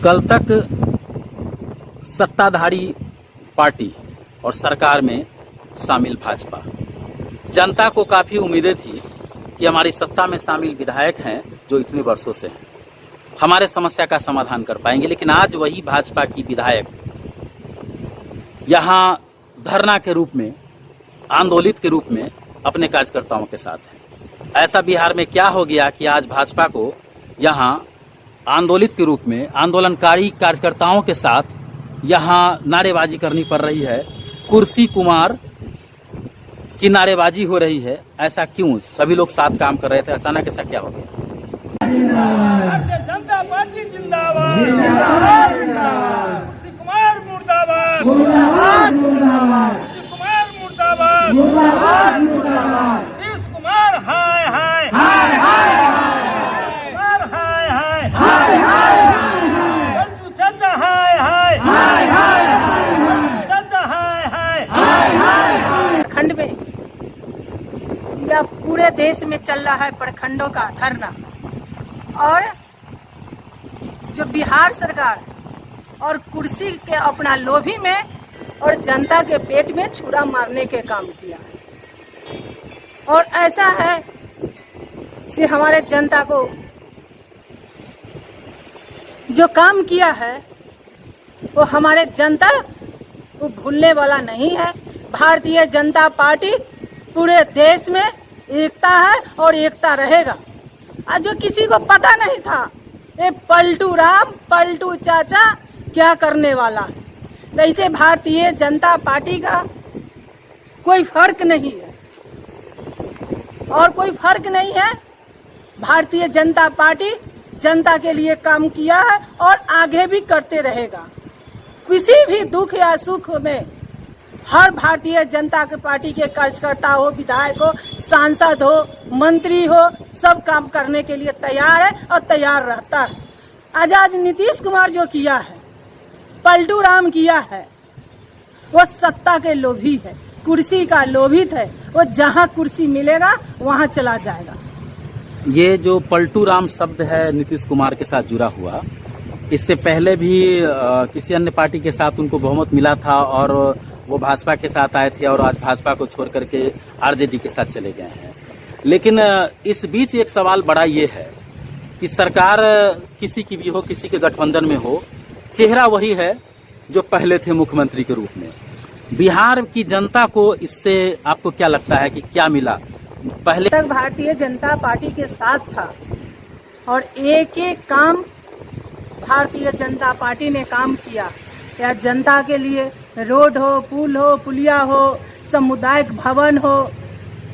कल तक सत्ताधारी पार्टी और सरकार में शामिल भाजपा, जनता को काफी उम्मीदें थी कि हमारी सत्ता में शामिल विधायक हैं जो इतने वर्षों से हैं, हमारे समस्या का समाधान कर पाएंगे। लेकिन आज वही भाजपा की विधायक यहां धरना के रूप में, आंदोलित के रूप में अपने कार्यकर्ताओं के साथ हैं। ऐसा बिहार में क्या हो गया कि आज भाजपा को यहां आंदोलित के रूप में आंदोलनकारी कार्यकर्ताओं के साथ यहां नारेबाजी करनी पड़ रही है, कुर्सी कुमार की नारेबाजी हो रही है। ऐसा क्यों? सभी लोग साथ काम कर रहे थे, अचानक ऐसा क्या हो गया? भारतीय जनता पार्टी जिंदाबाद, कुर्सी कुमार मुर्दाबाद, कुर्सी कुमार मुर्दाबाद, नीतीश कुमार हाय हाय, नीतीश कुमार हाय हाय, बच्चू चाचा हाय हाय, चाचा हाय हाय। खंड में या पूरे देश में चल रहा है प्रखंडों का धरना, और जो बिहार सरकार और कुर्सी के अपना लोभी में और जनता के पेट में छुरा मारने के काम किया है। और ऐसा है कि हमारे जनता को जो काम किया है वो हमारे जनता वो भूलने वाला नहीं है। भारतीय जनता पार्टी पूरे देश में एकता है और एकता रहेगा। आज जो किसी को पता नहीं था ये पलटू राम, पलटू चाचा क्या करने वाला है, तो इसे भारतीय जनता पार्टी का कोई फर्क नहीं है और कोई फर्क नहीं है। भारतीय जनता पार्टी जनता के लिए काम किया है और आगे भी करते रहेगा। किसी भी दुख या सुख में हर भारतीय जनता पार्टी के कार्यकर्ता हो, विधायक हो, सांसद हो, मंत्री हो, सब काम करने के लिए तैयार है और तैयार रहता है। आज नीतीश कुमार जो किया है, पलटू राम किया है, वो सत्ता के लोभी है, कुर्सी का लोभित है। वो जहां कुर्सी मिलेगा वहां चला जाएगा। ये जो पलटू राम शब्द है नीतीश कुमार के साथ जुड़ा हुआ, इससे पहले भी किसी अन्य पार्टी के साथ उनको बहुमत मिला था और वो भाजपा के साथ आए थे और आज भाजपा को छोड़ करके आरजेडी के साथ चले गए हैं। लेकिन इस बीच एक सवाल बड़ा ये है कि सरकार किसी की भी हो, किसी के गठबंधन में हो, चेहरा वही है जो पहले थे मुख्यमंत्री के रूप में। बिहार की जनता को इससे आपको क्या लगता है कि क्या मिला? पहले तक भारतीय जनता पार्टी के साथ था और एक एक काम भारतीय जनता पार्टी ने काम किया। या जनता के लिए रोड हो, पुल हो, पुलिया हो, सामुदायिक भवन हो,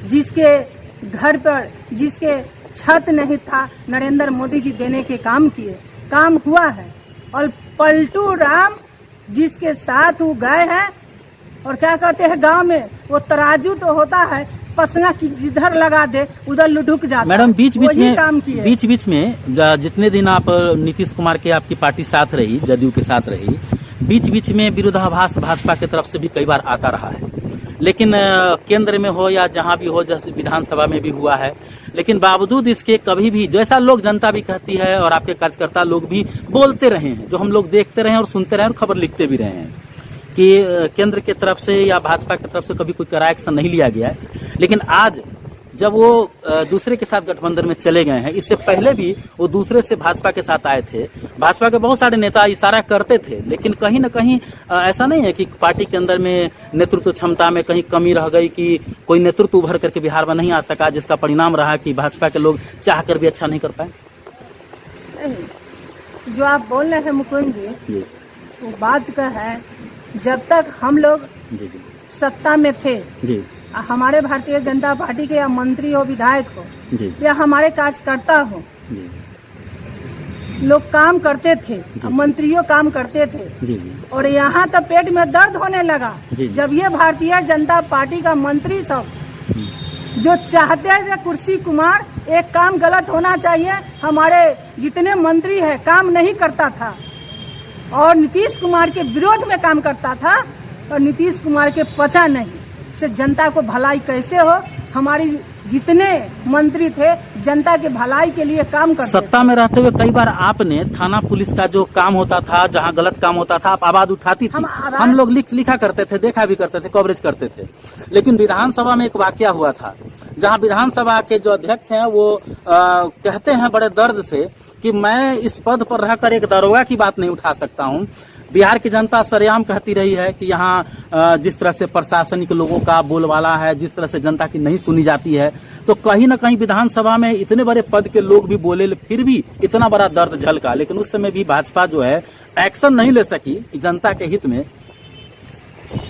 जिसके घर पर जिसके छत नहीं था, नरेंद्र मोदी जी देने के काम किए, काम हुआ है। और पलटू राम जिसके साथ वो गए हैं, और क्या कहते हैं गांव में वो तराजू तो होता है, पसंगा की जिधर लगा दे उधर लुढ़क जाता। मैडम बीच बीच में जितने दिन आप नीतीश कुमार के आपकी पार्टी साथ रही, जदयू के साथ रही, बीच बीच में विरोधाभास भाजपा की तरफ से भी कई बार आता रहा है। लेकिन केंद्र में हो या जहां भी हो, जैसे विधानसभा में भी हुआ है, लेकिन बावजूद इसके कभी भी जैसा लोग जनता भी कहती है और आपके कार्यकर्ता लोग भी बोलते रहे हैं, जो हम लोग देखते रहे और सुनते रहे और खबर लिखते भी रहे हैं कि केंद्र की तरफ से या भाजपा की तरफ से कभी कोई कड़ा एक्शन नहीं लिया गया है। लेकिन आज जब वो दूसरे के साथ गठबंधन में चले गए हैं, इससे पहले भी वो दूसरे से भाजपा के साथ आए थे, भाजपा के बहुत सारे नेता इशारा करते थे, लेकिन कहीं न कहीं ऐसा नहीं है कि पार्टी के अंदर में नेतृत्व क्षमता में कहीं कमी रह गई कि कोई नेतृत्व उभर करके बिहार में नहीं आ सका, जिसका परिणाम रहा कि भाजपा के लोग चाह कर भी अच्छा नहीं कर पाए? जो आप बोल रहे हैं मुकुंद जी, वो बात का है, जब तक हम लोग सत्ता में थे, हमारे भारतीय जनता पार्टी के या मंत्री हो, विधायक हो, या हमारे कार्यकर्ता हो, लोग काम करते थे, मंत्रियों काम करते थे। और यहाँ तो पेट में दर्द होने लगा जब ये भारतीय जनता पार्टी का मंत्री सब जो चाहते हैं कुर्सी कुमार, एक काम गलत होना चाहिए, हमारे जितने मंत्री है काम नहीं करता था और नीतीश कुमार के विरोध में काम करता था और नीतीश कुमार के पचा नहीं इससे जनता को भलाई कैसे हो। हमारी जितने मंत्री थे जनता की भलाई के लिए काम करते सत्ता में रहते हुए कई बार आपने थाना पुलिस का जो काम होता था, जहां गलत काम होता था, आप आवाज उठाती थी। हम लोग लिखा करते थे, देखा भी करते थे, कवरेज करते थे। लेकिन विधानसभा में एक वाकया हुआ था जहां विधानसभा के जो अध्यक्ष हैं वो कहते हैं बड़े दर्द से कि मैं इस पद पर रहकर एक दरोगा की बात नहीं उठा सकता हूं। बिहार की जनता सरेआम कहती रही है कि यहाँ जिस तरह से प्रशासनिक लोगों का बोलबाला है, जिस तरह से जनता की नहीं सुनी जाती है, तो कहीं न कहीं विधानसभा में इतने बड़े पद के लोग भी बोले, फिर भी इतना बड़ा दर्द झलका। लेकिन उस समय भी भाजपा जो है एक्शन नहीं ले सकी कि जनता के हित में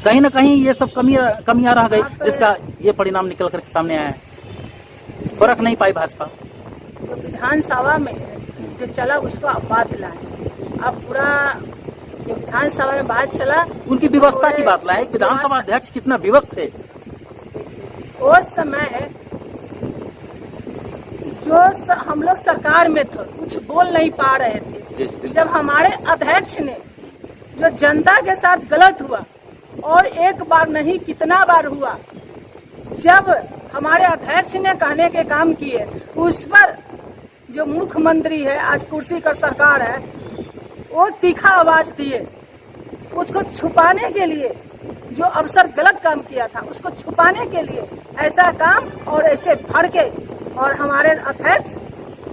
कहीं न कहीं ये सब कमियां रह गई, जिसका ये परिणाम निकल कर सामने आया है। फर्क नहीं पाई भाजपा। तो विधानसभा में जो चला उसको आप बात लाए। अब पूरा जो विधानसभा में बात चला उनकी व्यवस्था की बात लाए। विधानसभा अध्यक्ष कितना विवश थे उस समय। जो हम लोग सरकार में थे, कुछ बोल नहीं पा रहे थे। जब हमारे अध्यक्ष ने जो जनता के साथ गलत हुआ, और एक बार नहीं कितना बार हुआ, जब हमारे अध्यक्ष ने कहने के काम किए, उस पर जो मुख्यमंत्री है, आज कुर्सी का सरकार है, वो तीखा आवाज दिए। उसको छुपाने के लिए, जो अफसर गलत काम किया था उसको छुपाने के लिए ऐसा काम और ऐसे भड़के। और हमारे अध्यक्ष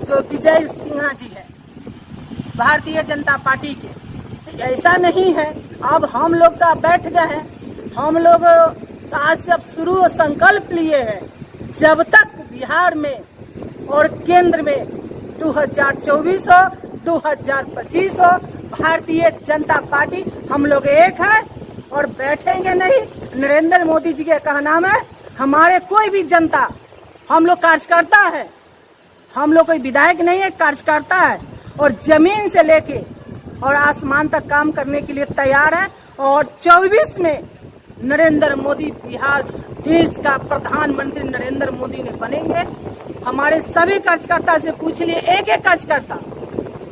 जो विजय सिन्हा जी है भारतीय जनता पार्टी के, तो ऐसा नहीं है। अब हम लोग का बैठ गए हैं, हम लोग आज से अब शुरू संकल्प लिए हैं, जब तक बिहार में और केंद्र में 2024 हो 2025 हो, भारतीय जनता पार्टी हम लोग एक है और बैठेंगे नहीं। नरेंद्र मोदी जी के कहना में हमारे कोई भी जनता, हम लोग कार्यकर्ता है, हम लोग कोई विधायक नहीं है, कार्यकर्ता है, और जमीन से लेके और आसमान तक काम करने के लिए तैयार है। और 24 में नरेंद्र मोदी, बिहार देश का प्रधानमंत्री नरेंद्र मोदी ने बनेंगे। हमारे सभी कार्यकर्ता से पूछ लिए, एक एक कार्यकर्ता।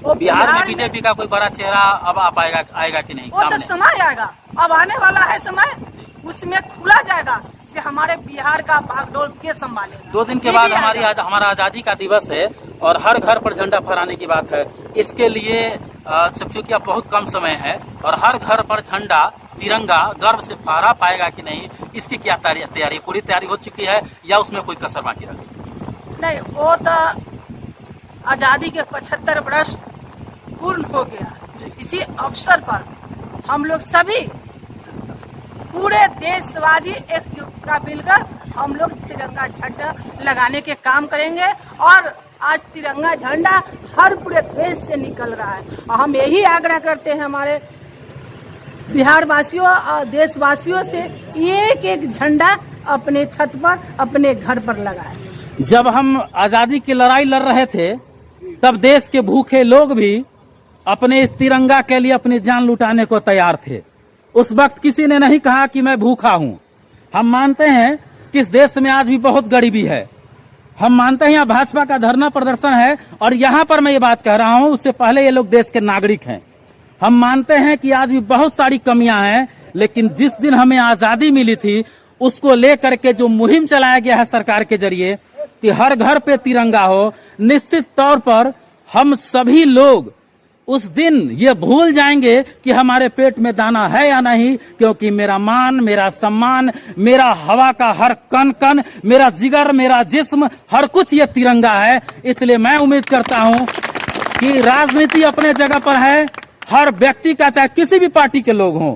बिहार में बीजेपी का कोई बड़ा चेहरा अब आ पाएगा, आएगा कि नहीं? वो तो समय आएगा, अब आने वाला है समय, उसमें खुला जाएगा से हमारे बिहार का भागदौड़ के संभालेगा। 2 दिन के बाद हमारा आजादी का दिवस है और हर घर पर झंडा फहराने की बात है। इसके लिए चूंकि अब बहुत कम समय है और हर घर पर झंडा, तिरंगा गर्व से फहरा पाएगा कि नहीं, इसकी क्या तैयारी? पूरी तैयारी हो चुकी है या उसमें कोई कसर बाकी रह गई? नहीं, वो तो आजादी के 75 वर्ष पूर्ण हो गया। इसी अवसर पर हम लोग सभी पूरे देशवासी एकजुटता मिलकर हम लोग तिरंगा झंडा लगाने के काम करेंगे। और आज तिरंगा झंडा हर पूरे देश से निकल रहा है, और हम यही आग्रह करते हैं हमारे बिहार वासियों और देशवासियों से, एक एक झंडा अपने छत पर, अपने घर पर लगाएं। जब हम आजादी की लड़ाई लड़ रहे थे तब देश के भूखे लोग भी अपने इस तिरंगा के लिए अपनी जान लुटाने को तैयार थे। उस वक्त किसी ने नहीं कहा कि मैं भूखा हूं। हम मानते हैं कि इस देश में आज भी बहुत गरीबी है। हम मानते हैं यहाँ भाजपा का धरना प्रदर्शन है और यहाँ पर मैं ये बात कह रहा हूं, उससे पहले ये लोग देश के नागरिक हैं। हम मानते हैं कि आज भी बहुत सारी कमियां हैं, लेकिन जिस दिन हमें आजादी मिली थी उसको लेकर के जो मुहिम चलाया गया है सरकार के जरिए कि हर घर पे तिरंगा हो, निश्चित तौर पर हम सभी लोग उस दिन ये भूल जाएंगे कि हमारे पेट में दाना है या नहीं, क्योंकि मेरा मान, मेरा सम्मान, मेरा हवा का हर कण कण, मेरा जिगर, मेरा जिस्म, हर कुछ ये तिरंगा है। इसलिए मैं उम्मीद करता हूं कि राजनीति अपने जगह पर है, हर व्यक्ति का, चाहे किसी भी पार्टी के लोग हों,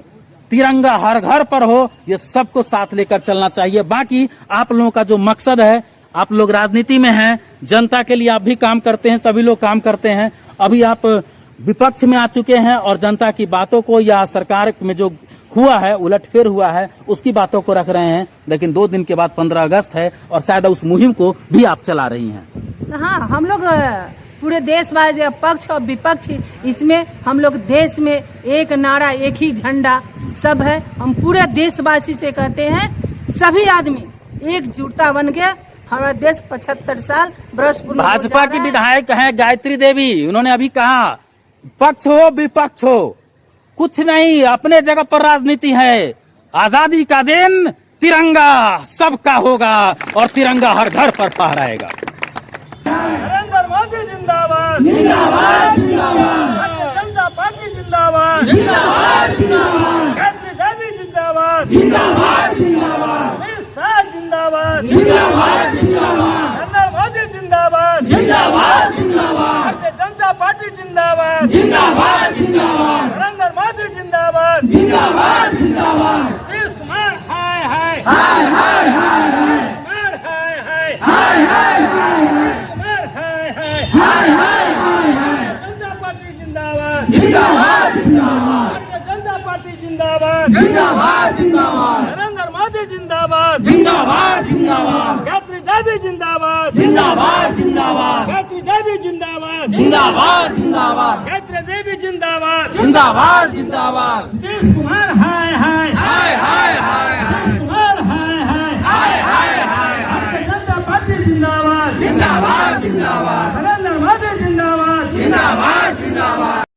तिरंगा हर घर पर हो, ये सबको साथ लेकर चलना चाहिए। बाकी आप लोगों का जो मकसद है, आप लोग राजनीति में हैं, जनता के लिए आप भी काम करते हैं, सभी लोग काम करते हैं। अभी आप विपक्ष में आ चुके हैं और जनता की बातों को या सरकार में जो हुआ है, उलटफेर हुआ है, उसकी बातों को रख रहे हैं। लेकिन 2 दिन के बाद 15 अगस्त है और शायद उस मुहिम को भी आप चला रही हैं। हाँ, हम लोग पूरे देशवासी, पक्ष और विपक्ष, इसमें हम लोग देश में एक नारा, एक ही झंडा सब है। हम पूरे देशवासी से कहते हैं, सभी आदमी एकजुटता बन के हमारा देश 75 साल वर्ष पूर्ण। भाजपा की विधायक हैं गायत्री देवी, उन्होंने अभी कहा पक्ष हो विपक्ष हो कुछ नहीं, अपने जगह पर राजनीति है। आजादी का दिन तिरंगा सबका होगा और तिरंगा हर घर पर फहराएगा। नरेंद्र मोदी जिंदाबाद जिंदाबाद जिंदाबाद, भारतीय जनता पार्टी जिंदाबाद जिंदाबाद जिंदाबाद, गायत्री देवी जिंदाबाद जिंदाबाद जिंदाबाद, अमित शाह जिंदाबाद जिंदाबाद जिंदाबाद, नरेंद्र मोदी जिंदाबाद जिंदाबाद जिंदाबाद, भारतीय जनता पार्टी जिंदाबाद जिंदाबाद जिंदाबाद, नरेंद्र मोदी जिंदाबाद जिंदाबाद जिंदाबाद, नीतीश कुमार हाय हाय हाय हाय हाय, कुमार हाय हाय हाय हाय हाय, कुमार हाय हाय हाय हाय हाय, जनता पार्टी जिंदाबाद जिंदाबाद जिंदाबाद, भारतीय जनता पार्टी जिंदाबाद जिंदाबाद जिंदाबाद, नरेंद्र मोदी जिंदाबाद जिंदाबाद जिंदाबाद, गायत्री देवी जिंदाबाद जिंदाबाद जिंदाबाद, गायत्री देवी जिंदाबाद जिंदाबाद जिंदाबाद, गायत्री देवी जिंदाबाद जिंदाबाद जिंदाबाद, नीतीश कुमार हाय हाय हाय हाय हाय, कुमार हाय हाय हाय हाय हाय, भारतीय जनता पार्टी जिंदाबाद जिंदाबाद जिंदाबाद, नरेंद्र मोदी जिंदाबाद जिंदाबाद जिंदाबाद।